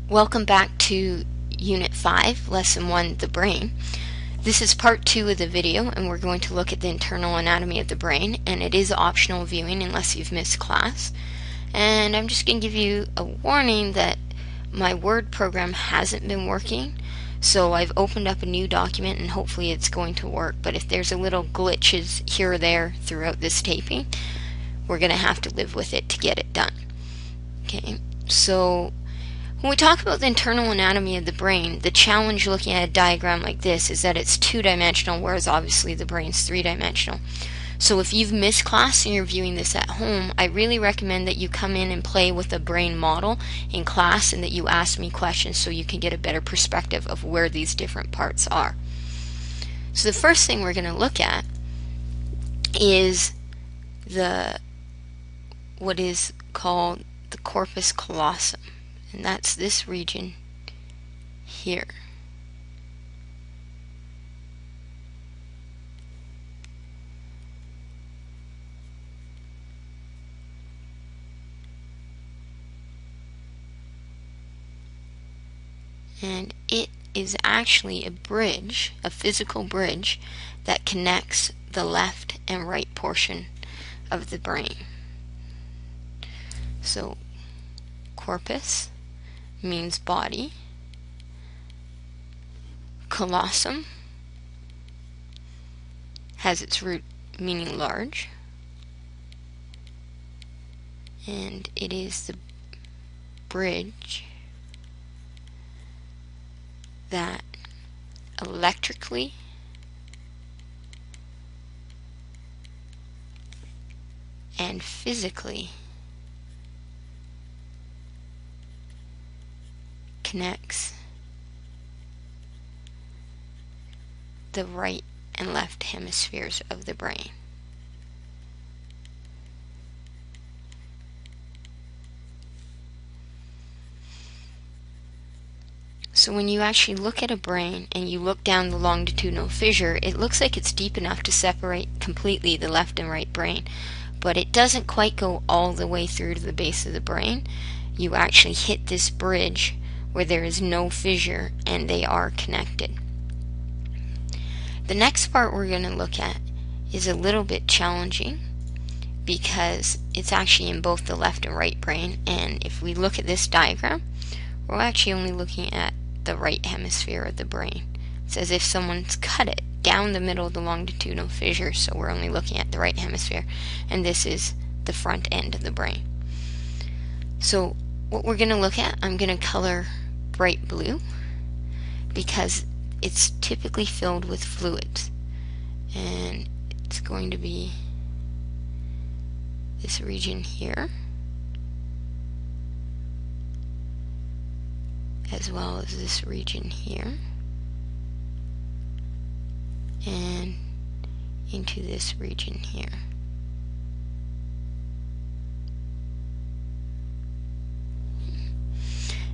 Welcome back to Unit 5, Lesson 1, the brain. This is part 2 of the video, and we're going to look at the internal anatomy of the brain, and it is optional viewing unless you've missed class. And I'm just going to give you a warning that my Word program hasn't been working, so I've opened up a new document and hopefully it's going to work, but if there's a little glitches here or there throughout this taping, we're going to have to live with it to get it done. Okay, so when we talk about the internal anatomy of the brain, the challenge looking at a diagram like this is that it's two-dimensional, whereas obviously the brain's three-dimensional. So if you've missed class and you're viewing this at home, I really recommend that you come in and play with a brain model in class and that you ask me questions so you can get a better perspective of where these different parts are. So the first thing we're going to look at is what is called the corpus callosum. And that's this region here. And it is actually a bridge, a physical bridge, that connects the left and right portion of the brain. So, corpus means body. Callosum has its root meaning large, and it is the bridge that electrically and physically connects the right and left hemispheres of the brain. So when you actually look at a brain and you look down the longitudinal fissure, it looks like it's deep enough to separate completely the left and right brain, but it doesn't quite go all the way through to the base of the brain. You actually hit this bridge where there is no fissure and they are connected. The next part we're going to look at is a little bit challenging because it's actually in both the left and right brain, and if we look at this diagram, we're actually only looking at the right hemisphere of the brain. It's as if someone's cut it down the middle of the longitudinal fissure, so we're only looking at the right hemisphere, and this is the front end of the brain. So what we're going to look at, I'm going to color bright blue because it's typically filled with fluids, and it's going to be this region here as well as this region here and into this region here.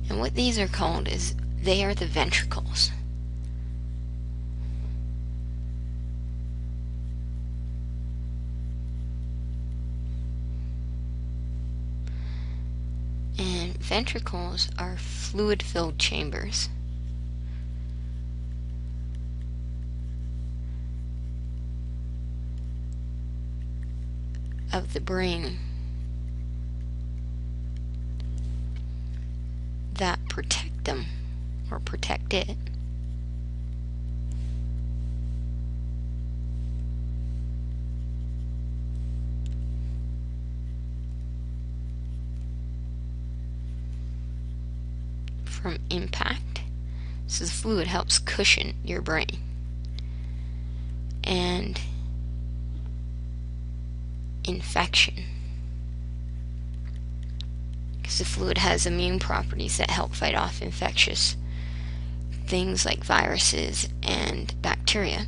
And what these are called is they are the ventricles. And ventricles are fluid-filled chambers of the brain that protect them or protect it from impact. So the fluid helps cushion your brain, and infection, because the fluid has immune properties that help fight off infectious things like viruses and bacteria.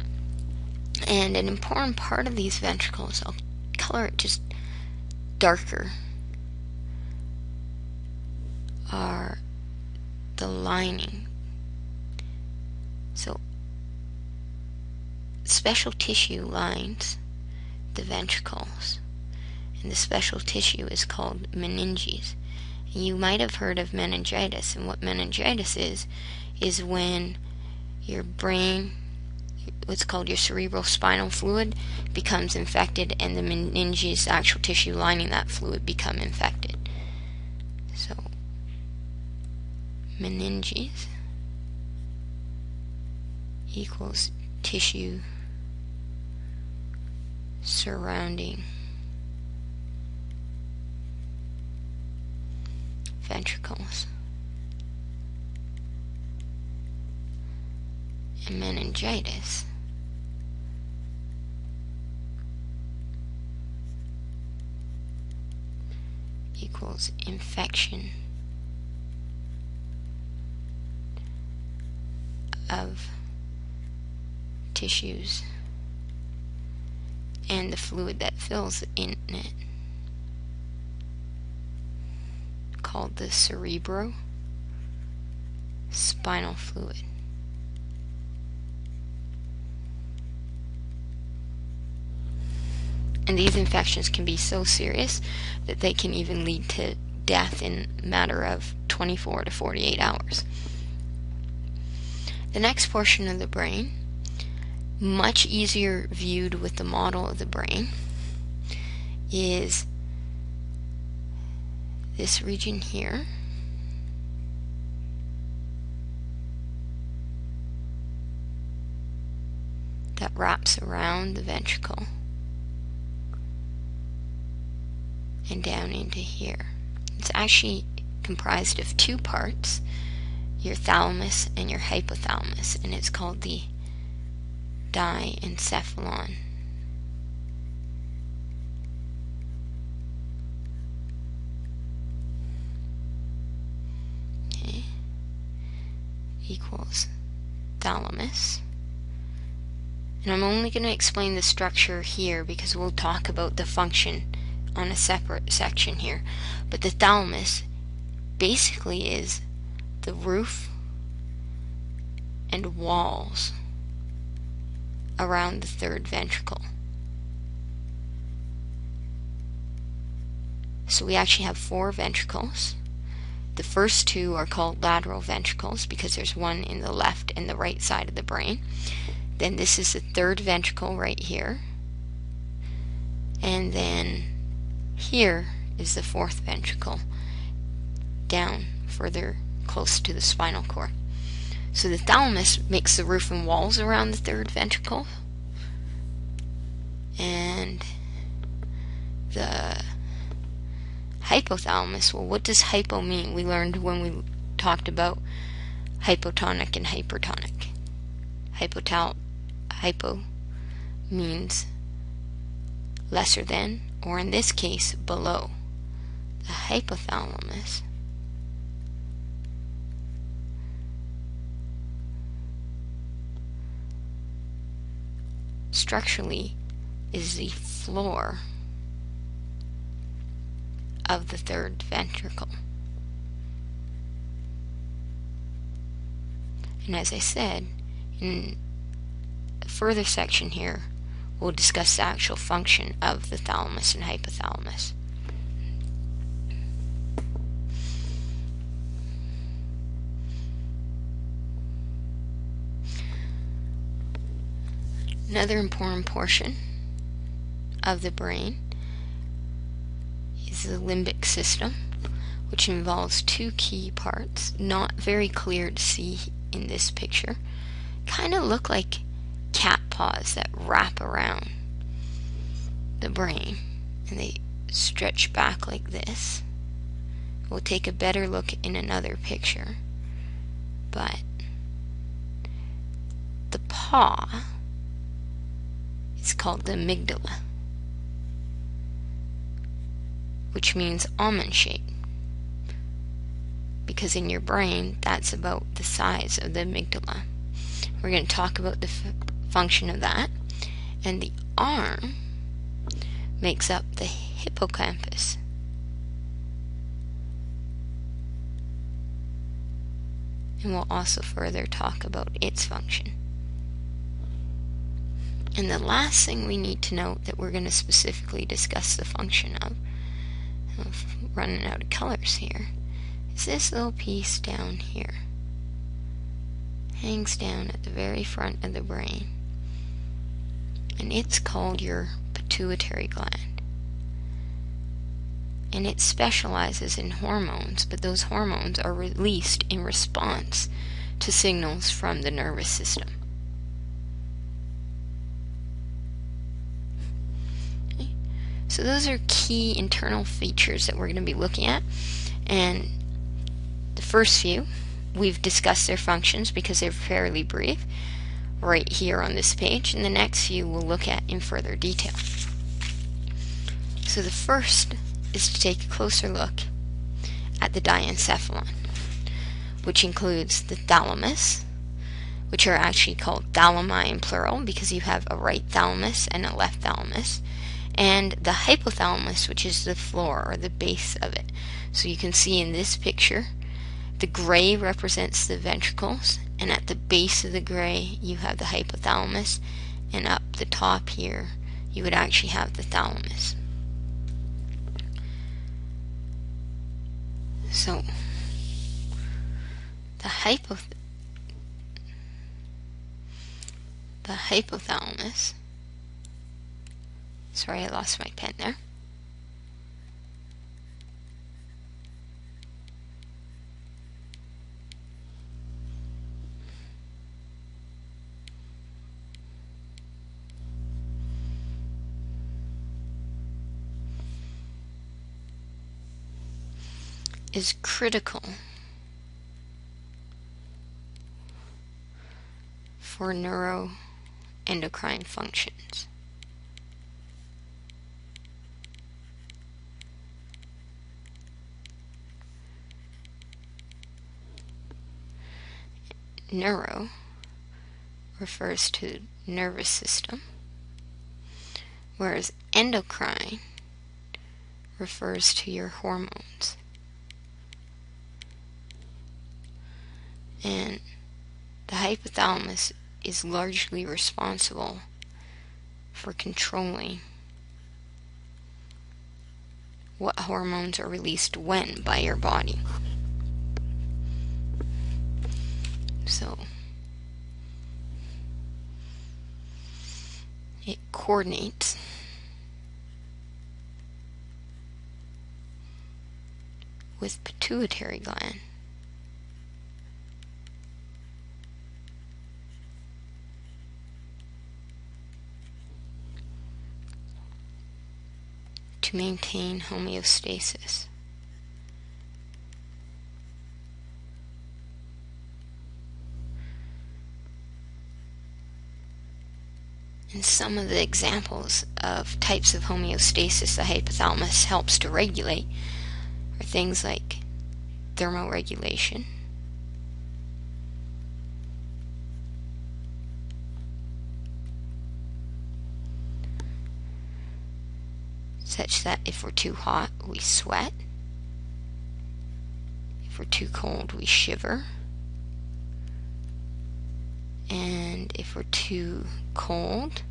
And an important part of these ventricles, I'll color it just darker, are the lining. So special tissue lines the ventricles, and the special tissue is called meninges, You might have heard of meningitis, and what meningitis is when your brain, what's called your cerebral spinal fluid, becomes infected, and the meninges, the actual tissue lining that fluid, become infected. So, meninges equals tissue surrounding ventricles. And meningitis equals infection of tissues and the fluid that fills in it, called the cerebrospinal fluid. And these infections can be so serious that they can even lead to death in a matter of 24 to 48 hours. The next portion of the brain, much easier viewed with the model of the brain, is this region here. That wraps around the ventricle and down into here. It's actually comprised of two parts, your thalamus and your hypothalamus, and it's called the diencephalon. Okay. Equals thalamus. And I'm only going to explain the structure here because we'll talk about the function on a separate section here. But the thalamus basically is the roof and walls around the third ventricle. So we actually have 4 ventricles. The first 2 are called lateral ventricles because there's one in the left and the right side of the brain. Then this is the third ventricle right here. And then here is the 4th ventricle, down further close to the spinal cord. So the thalamus makes the roof and walls around the third ventricle. And the hypothalamus, well, what does hypo mean? We learned when we talked about hypotonic and hypertonic. Hypo means lesser than, or in this case, below. The hypothalamus structurally is the floor of the third ventricle. And as I said, in a further section here, we'll discuss the actual function of the thalamus and hypothalamus. Another important portion of the brain is the limbic system, which involves 2 key parts, not very clear to see in this picture. Kind of look like cat paws that wrap around the brain, and they stretch back like this. We'll take a better look in another picture, but the paw is called the amygdala, which means almond shape, because in your brain that's about the size of the amygdala. We're going to talk about the function of that. And the arm makes up the hippocampus. And we'll also further talk about its function. And the last thing we need to note that we're going to specifically discuss the function of running out of colors here, is this little piece down here. Hangs down at the very front of the brain. And it's called your pituitary gland. And it specializes in hormones, but those hormones are released in response to signals from the nervous system. Okay. So those are key internal features that we're going to be looking at. And the first few, we've discussed their functions because they're fairly brief right here on this page, and the next few we'll look at in further detail. So the first is to take a closer look at the diencephalon, which includes the thalamus, which are actually called thalami in plural because you have a right thalamus and a left thalamus, and the hypothalamus, which is the floor or the base of it. So you can see in this picture the gray represents the ventricles, and at the base of the gray you have the hypothalamus, and up the top here you would actually have the thalamus. So the hypothalamus, sorry, I lost my pen there. Is critical for neuroendocrine functions. Neuro refers to nervous system, whereas endocrine refers to your hormones. And the hypothalamus is largely responsible for controlling what hormones are released when by your body. So it coordinates with pituitary gland to maintain homeostasis. And some of the examples of types of homeostasis the hypothalamus helps to regulate are things like thermoregulation, such that if we're too hot, we sweat. If we're too cold, we shiver. And if we're too cold,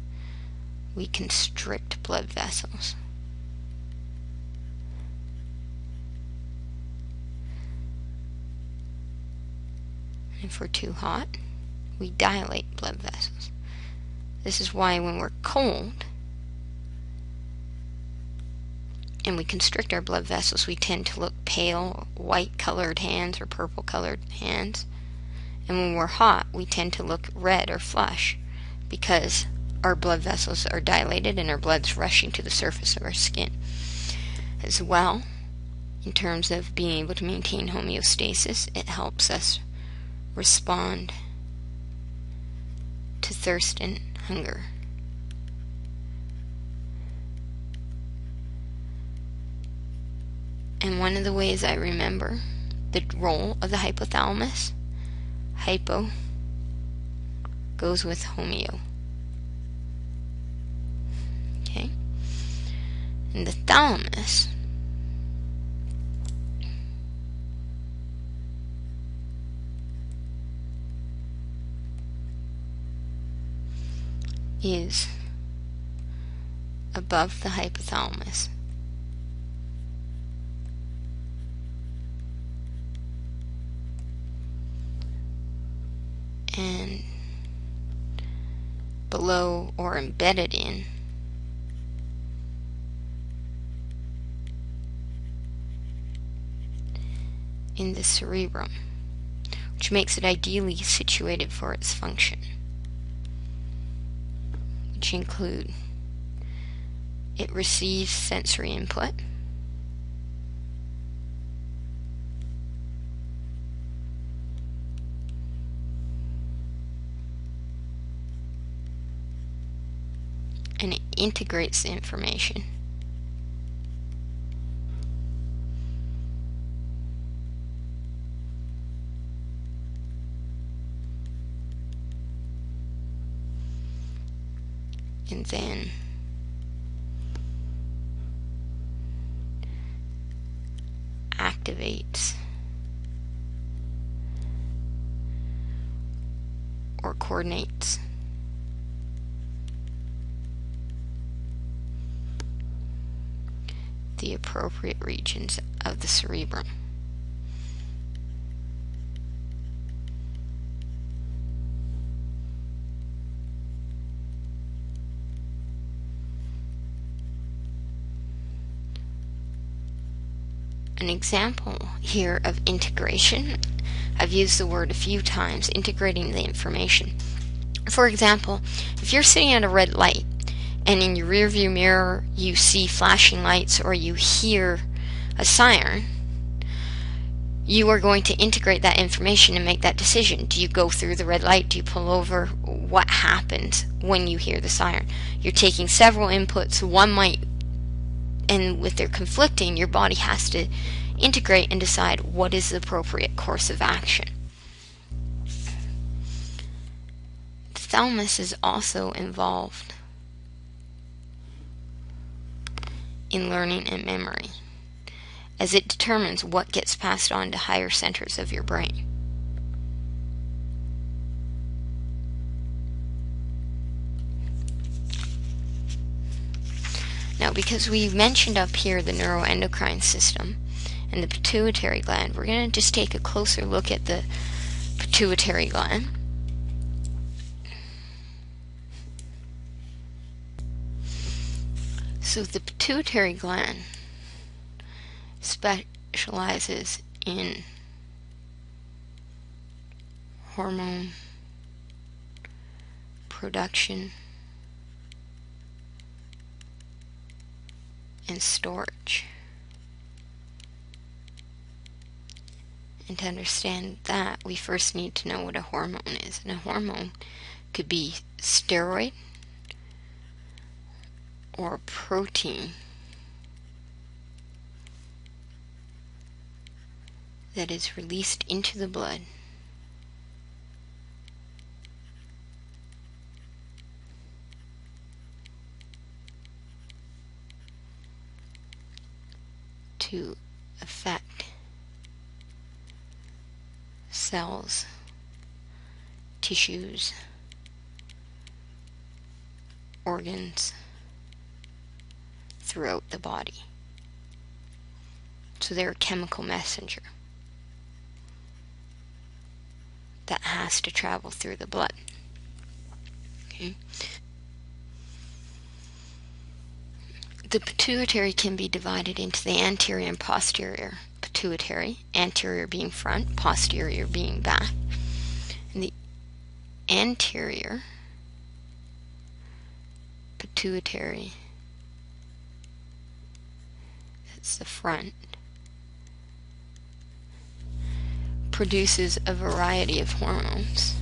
we constrict blood vessels. And if we're too hot, we dilate blood vessels. This is why when we're cold and we constrict our blood vessels, we tend to look pale, white-colored hands or purple-colored hands. And when we're hot, we tend to look red or flush because our blood vessels are dilated and our blood's rushing to the surface of our skin. As well, in terms of being able to maintain homeostasis, it helps us respond to thirst and hunger. And one of the ways I remember the role of the hypothalamus, hypo goes with homeo. Okay? And the thalamus is above the hypothalamus. and below or embedded in the cerebrum, which makes it ideally situated for its function, which include it receives sensory input, and it integrates the information, and then activates or coordinates the appropriate regions of the cerebrum. An example here of integration, I've used the word a few times, integrating the information. For example, if you're sitting at a red light and in your rearview mirror you see flashing lights or you hear a siren, you are going to integrate that information and make that decision. Do you go through the red light? Do you pull over? What happens when you hear the siren? You're taking several inputs. One might, and with their conflicting, your body has to integrate and decide what is the appropriate course of action. The thalamus is also involved in learning and memory, as it determines what gets passed on to higher centers of your brain. Now, because we mentioned up here the neuroendocrine system and the pituitary gland, we're going to just take a closer look at the pituitary gland. So the pituitary gland specializes in hormone production and storage. And to understand that, we first need to know what a hormone is. And a hormone could be steroid or protein that is released into the blood to affect cells, tissues, organs throughout the body. So they're a chemical messenger that has to travel through the blood. Okay. The pituitary can be divided into the anterior and posterior pituitary, anterior being front, posterior being back. And the anterior pituitary, that's the front, produces a variety of hormones,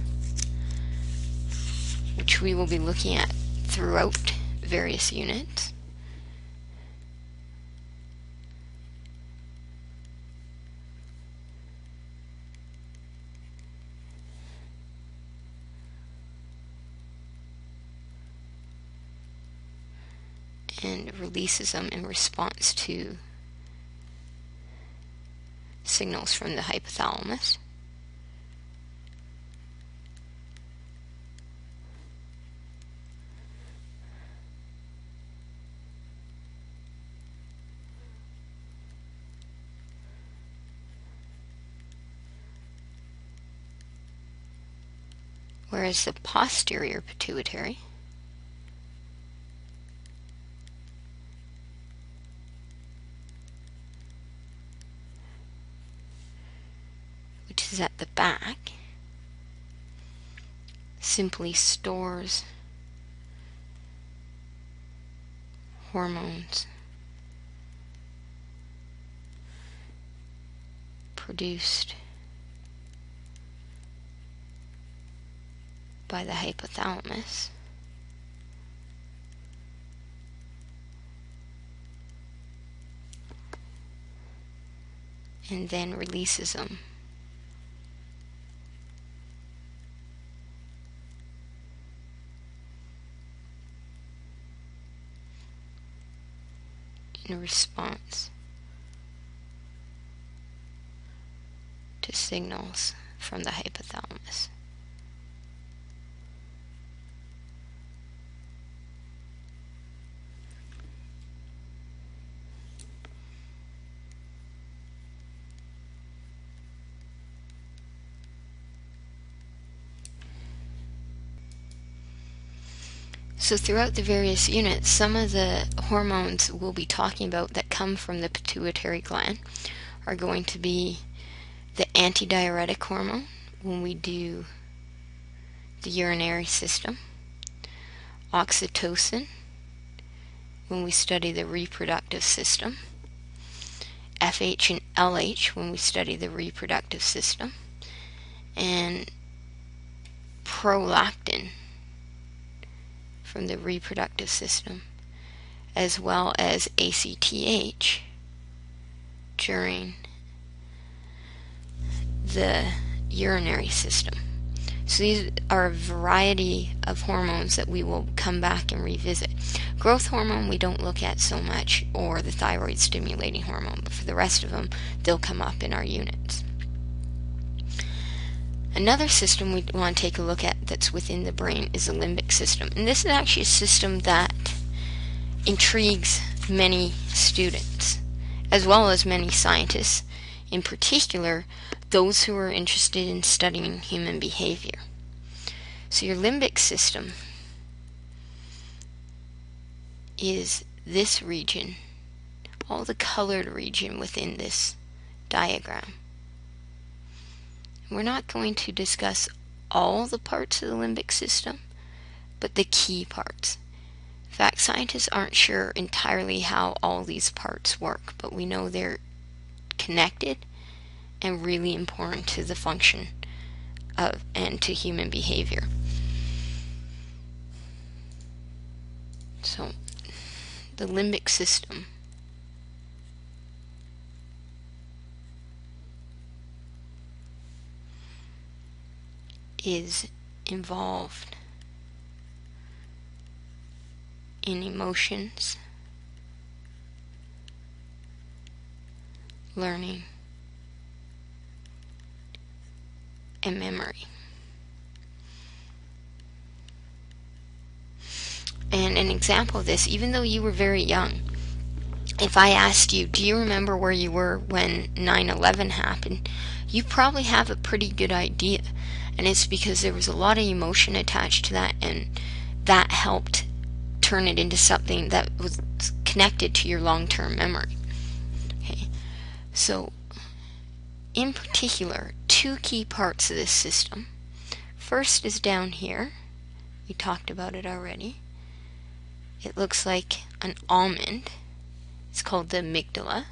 which we will be looking at throughout various units. And releases them in response to signals from the hypothalamus. whereas the posterior pituitary which is at the back simply stores hormones produced by the hypothalamus and then releases them in response to signals from the hypothalamus. So throughout the various units, some of the hormones we'll be talking about that come from the pituitary gland are going to be the antidiuretic hormone when we do the urinary system, oxytocin when we study the reproductive system, FH and LH when we study the reproductive system, and prolactin from the reproductive system, as well as ACTH during the urinary system. So these are a variety of hormones that we will come back and revisit. Growth hormone we don't look at so much, or the thyroid stimulating hormone, but for the rest of them they'll come up in our units. Another system we want to take a look at that's within the brain is the limbic system. And this is actually a system that intrigues many students, as well as many scientists, in particular those who are interested in studying human behavior. So your limbic system is this region, all the colored region within this diagram. We're not going to discuss all the parts of the limbic system, but the key parts. In fact, scientists aren't sure entirely how all these parts work, but we know they're connected and really important to the function of and to human behavior. So, the limbic system is involved in emotions, learning, and memory. And an example of this, even though you were very young, if I asked you, do you remember where you were when 9/11 happened, you probably have a pretty good idea. And it's because there was a lot of emotion attached to that, and that helped turn it into something that was connected to your long-term memory. Okay, so in particular, two key parts of this system. First is down here. We talked about it already. It looks like an almond. It's called the amygdala.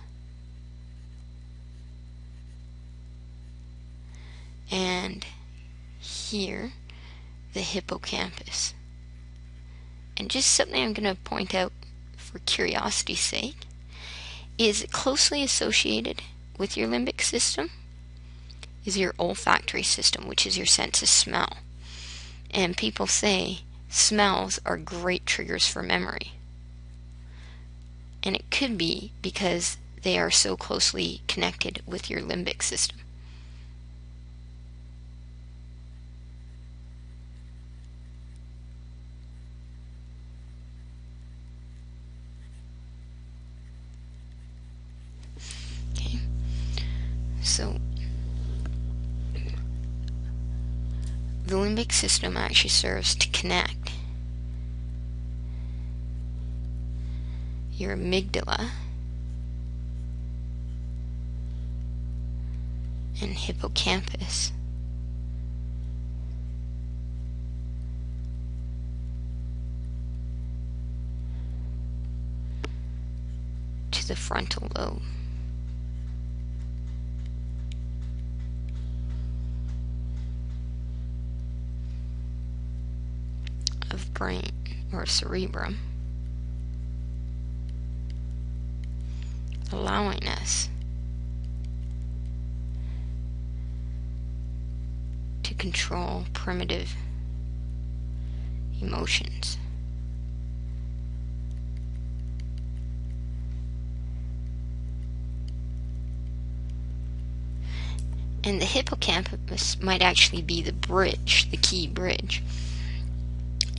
And here, the hippocampus. And just something I'm going to point out for curiosity's sake is closely associated with your limbic system is your olfactory system, which is your sense of smell. And people say smells are great triggers for memory. And it could be because they are so closely connected with your limbic system. So the limbic system actually serves to connect your amygdala and hippocampus to the frontal lobe. Of brain or cerebrum, allowing us to control primitive emotions. And the hippocampus might actually be the bridge, the key bridge.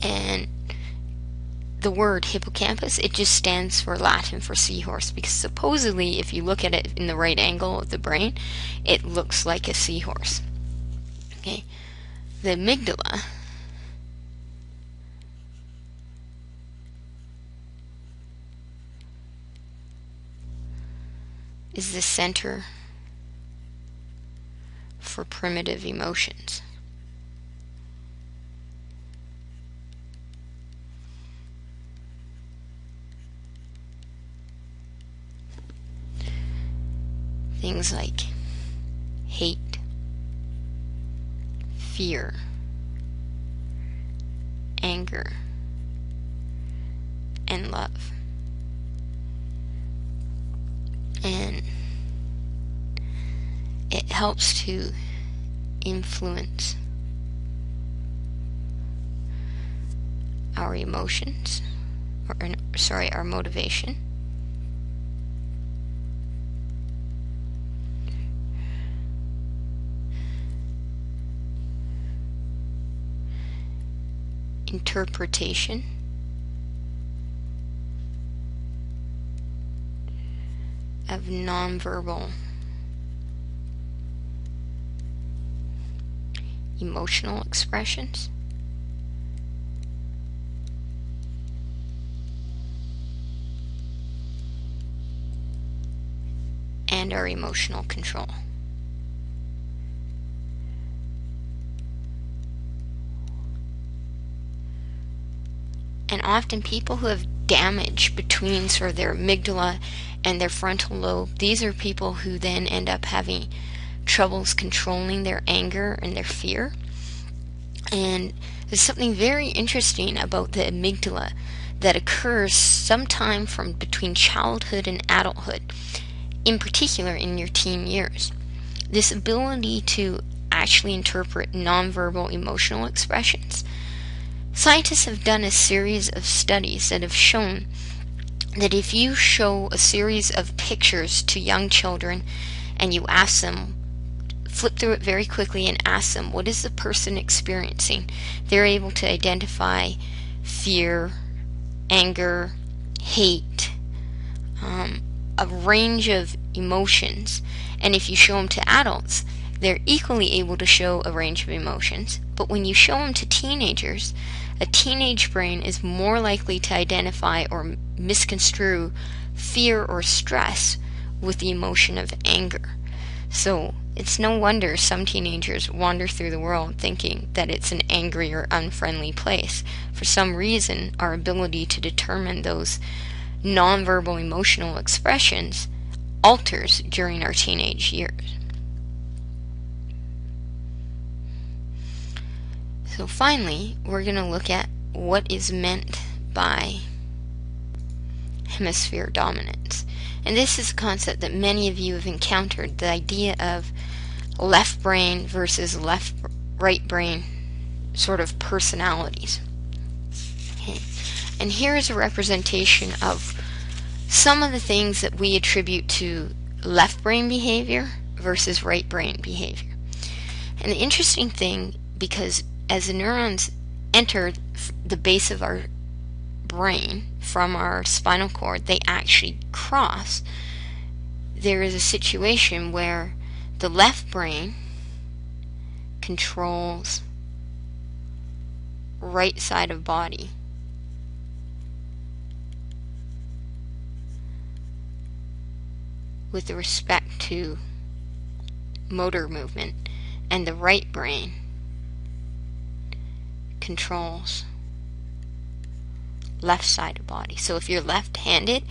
And the word hippocampus, it just stands for Latin for seahorse, because supposedly if you look at it in the right angle of the brain, it looks like a seahorse. Okay, the amygdala is the center for primitive emotions. Things like hate, fear, anger, and love. And it helps to influence our emotions, or our motivation. Interpretation, of nonverbal emotional expressions, and our emotional control. And often people who have damage between sort of their amygdala and their frontal lobe, these are people who then end up having troubles controlling their anger and their fear. And there's something very interesting about the amygdala that occurs sometime from between childhood and adulthood, in particular in your teen years. This ability to actually interpret nonverbal emotional expressions. Scientists have done a series of studies that have shown that if you show a series of pictures to young children and you ask them, flip through it very quickly and ask them, what is the person experiencing? They're able to identify fear, anger, hate, a range of emotions. And if you show them to adults, they're equally able to show a range of emotions. But when you show them to teenagers, a teenage brain is more likely to identify or misconstrue fear or stress with the emotion of anger. So it's no wonder some teenagers wander through the world thinking that it's an angry or unfriendly place. For some reason, our ability to determine those nonverbal emotional expressions alters during our teenage years. So finally, we're going to look at what is meant by hemisphere dominance. And this is a concept that many of you have encountered, the idea of left brain versus right brain sort of personalities. Okay. And here is a representation of some of the things that we attribute to left brain behavior versus right brain behavior. And the interesting thing, because as the neurons enter the base of our brain from our spinal cord, they actually cross. There is a situation where the left brain controls right side of body. With respect to motor movement, and the right brain controls left side of body. So if you're left-handed,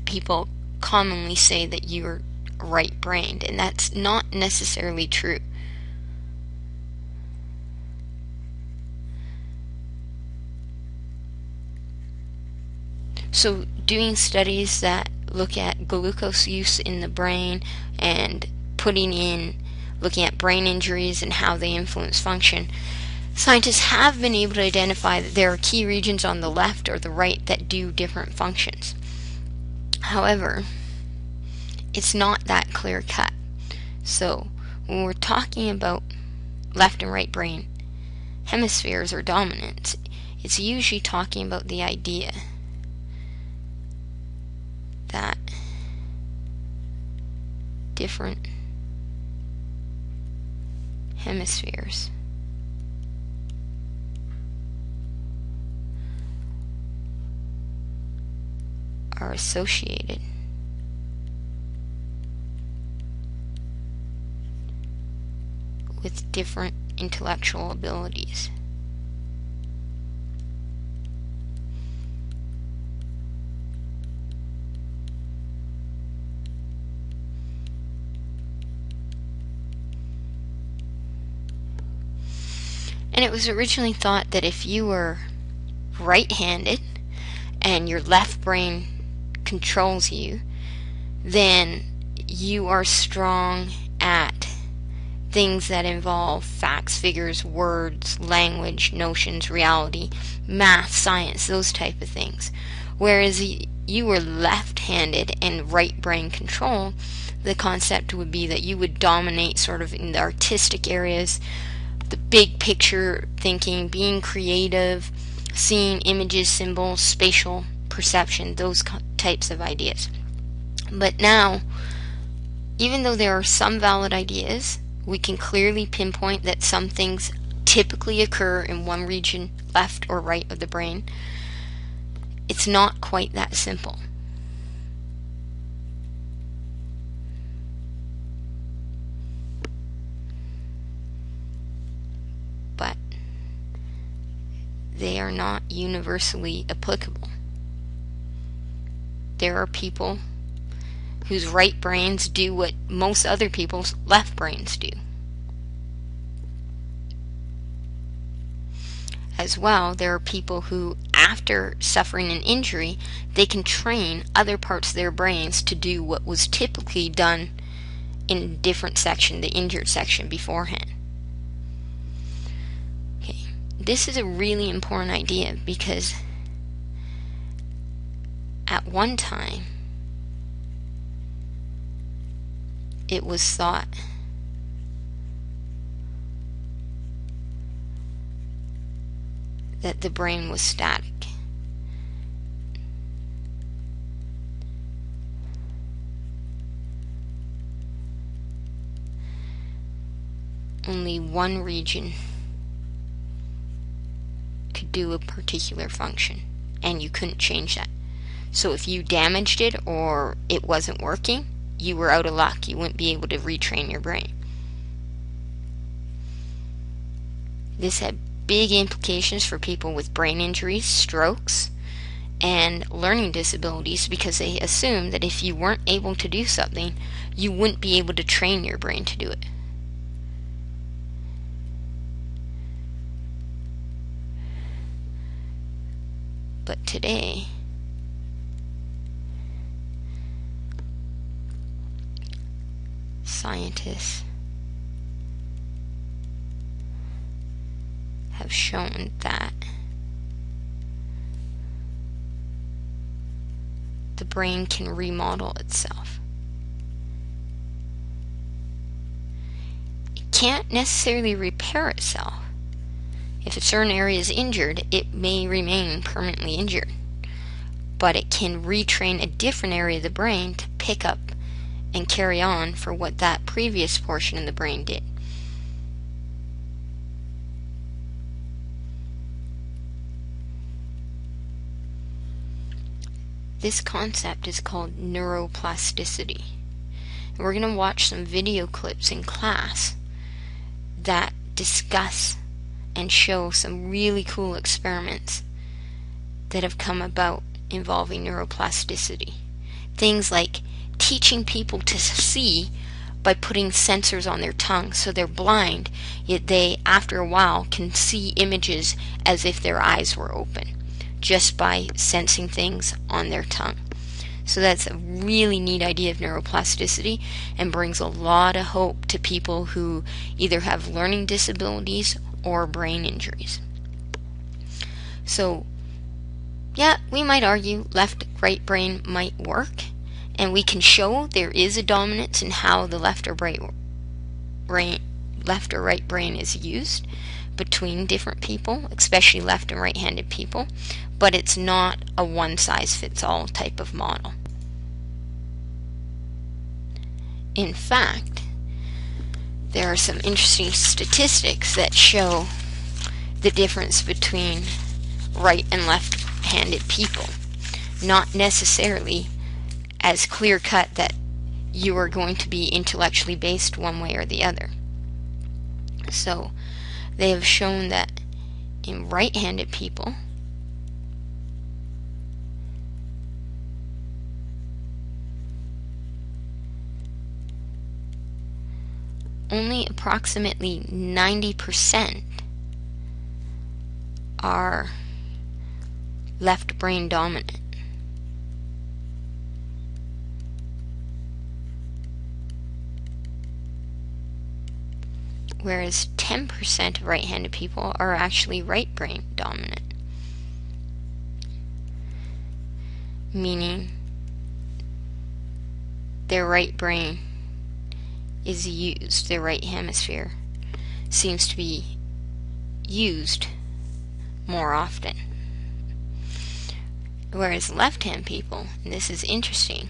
people commonly say that you're right-brained, and that's not necessarily true. So doing studies that look at glucose use in the brain and looking at brain injuries and how they influence function, scientists have been able to identify that there are key regions on the left or the right that do different functions. However, it's not that clear cut. So when we're talking about left and right brain hemispheres or dominance, it's usually talking about the idea that different hemispheres are associated with different intellectual abilities. And it was originally thought that if you were right-handed and your left brain controls you, then you are strong at things that involve facts, figures, words, language, notions, reality, math, science, those type of things. Whereas you were left-handed and right brain control, the concept would be that you would dominate sort of in the artistic areas, the big picture thinking, being creative, seeing images, symbols, spatial perception, those types of ideas. But now, even though there are some valid ideas, we can clearly pinpoint that some things typically occur in one region, left or right of the brain. It's not quite that simple. But they are not universally applicable. There are people whose right brains do what most other people's left brains do. As well, there are people who, after suffering an injury, they can train other parts of their brains to do what was typically done in a different section, the injured section, beforehand. Okay. This is a really important idea because at one time it was thought that the brain was static. Only one region could do a particular function, and you couldn't change that. So if you damaged it or it wasn't working, you were out of luck. You wouldn't be able to retrain your brain. This had big implications for people with brain injuries, strokes, and learning disabilities because they assumed that if you weren't able to do something, you wouldn't be able to train your brain to do it. But today, scientists have shown that the brain can remodel itself. It can't necessarily repair itself. If a certain area is injured, it may remain permanently injured, but it can retrain a different area of the brain to pick up and carry on for what that previous portion of the brain did. This concept is called neuroplasticity. And we're going to watch some video clips in class that discuss and show some really cool experiments that have come about involving neuroplasticity. Things like teaching people to see by putting sensors on their tongue so they're blind, yet they, after a while, can see images as if their eyes were open, just by sensing things on their tongue. So that's a really neat idea of neuroplasticity and brings a lot of hope to people who either have learning disabilities or brain injuries. So, yeah, we might argue left-right brain might work, and we can show there is a dominance in how the left or right brain is used between different people, especially left and right-handed people, but it's not a one-size-fits-all type of model. In fact, there are some interesting statistics that show the difference between right and left-handed people. Not necessarily as clear-cut that you are going to be intellectually based one way or the other. So, they have shown that in right-handed people, only approximately 90% are left brain dominant. Whereas 10% of right-handed people are actually right brain dominant. Meaning their right brain is used, their right hemisphere seems to be used more often. Whereas left-hand people, and this is interesting,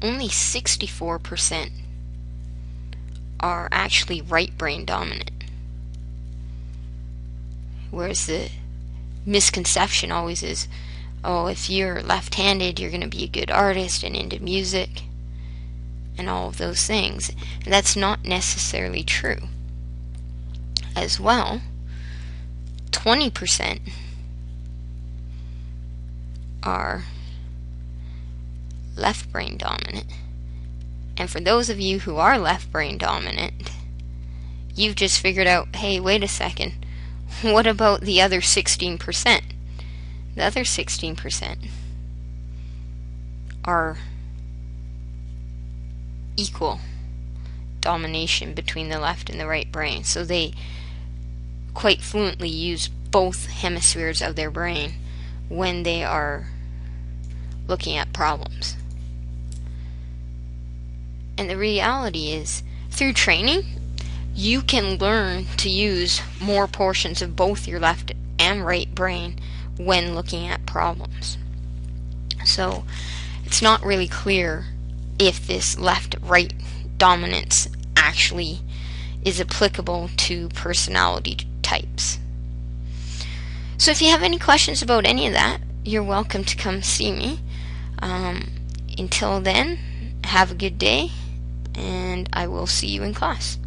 only 64% are actually right brain dominant. Whereas the misconception always is, oh, if you're left-handed, you're going to be a good artist and into music and all of those things. And that's not necessarily true. As well, 20% are left brain dominant. And for those of you who are left brain dominant, you've just figured out, hey, wait a second, what about the other 16%? The other 16% are equal domination between the left and the right brain. So they quite fluently use both hemispheres of their brain when they are looking at problems. And the reality is, through training, you can learn to use more portions of both your left and right brain when looking at problems. So it's not really clear if this left-right dominance actually is applicable to personality types. So if you have any questions about any of that, you're welcome to come see me. Until then, have a good day, and I will see you in class.